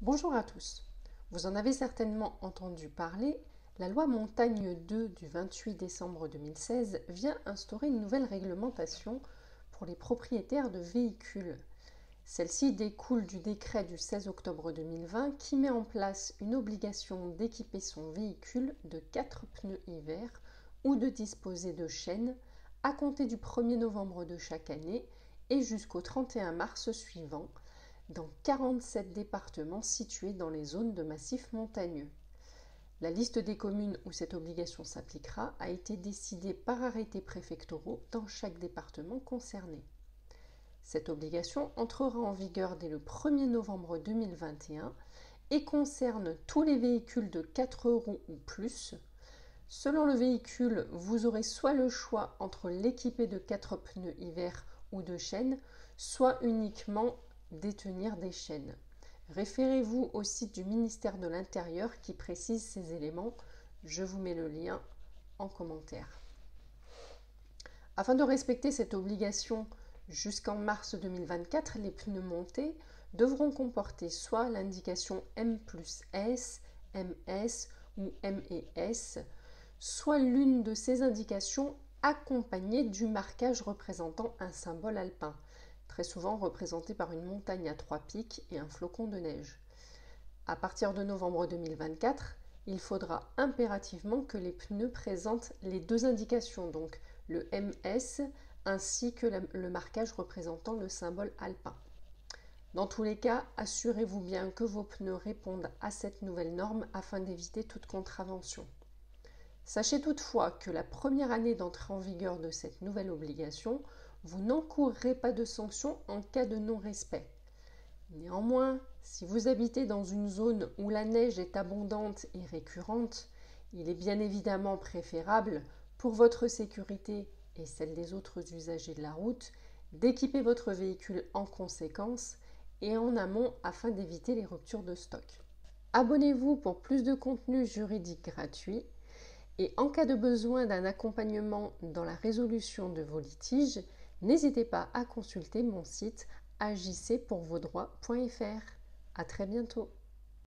Bonjour à tous. Vous en avez certainement entendu parler, la loi Montagne 2 du 28 décembre 2016 vient instaurer une nouvelle réglementation pour les propriétaires de véhicules. Celle-ci découle du décret du 16 octobre 2020 qui met en place une obligation d'équiper son véhicule de 4 pneus hiver ou de disposer de chaînes à compter du 1er novembre de chaque année et jusqu'au 31 mars suivant, dans 47 départements situés dans les zones de massifs montagneux. La liste des communes où cette obligation s'appliquera a été décidée par arrêtés préfectoraux dans chaque département concerné. Cette obligation entrera en vigueur dès le 1er novembre 2021 et concerne tous les véhicules de 4 roues ou plus. Selon le véhicule, vous aurez soit le choix entre l'équiper de 4 pneus hiver ou de chaînes, soit uniquement détenir des chaînes. Référez-vous au site du ministère de l'Intérieur qui précise ces éléments. Je vous mets le lien en commentaire. Afin de respecter cette obligation jusqu'en mars 2024, les pneus montés devront comporter soit l'indication M+S, MS ou MES, soit l'une de ces indications accompagnée du marquage représentant un symbole alpin, très souvent représenté par une montagne à 3 pics et un flocon de neige. À partir de novembre 2024, il faudra impérativement que les pneus présentent les deux indications, donc le MS ainsi que le marquage représentant le symbole alpin. Dans tous les cas, assurez-vous bien que vos pneus répondent à cette nouvelle norme afin d'éviter toute contravention. Sachez toutefois que la première année d'entrée en vigueur de cette nouvelle obligation, vous n'encourrez pas de sanctions en cas de non-respect. Néanmoins, si vous habitez dans une zone où la neige est abondante et récurrente, il est bien évidemment préférable, pour votre sécurité et celle des autres usagers de la route, d'équiper votre véhicule en conséquence et en amont afin d'éviter les ruptures de stock. Abonnez-vous pour plus de contenu juridique gratuit. Et en cas de besoin d'un accompagnement dans la résolution de vos litiges, n'hésitez pas à consulter mon site agissezpourvosdroits.fr. À très bientôt.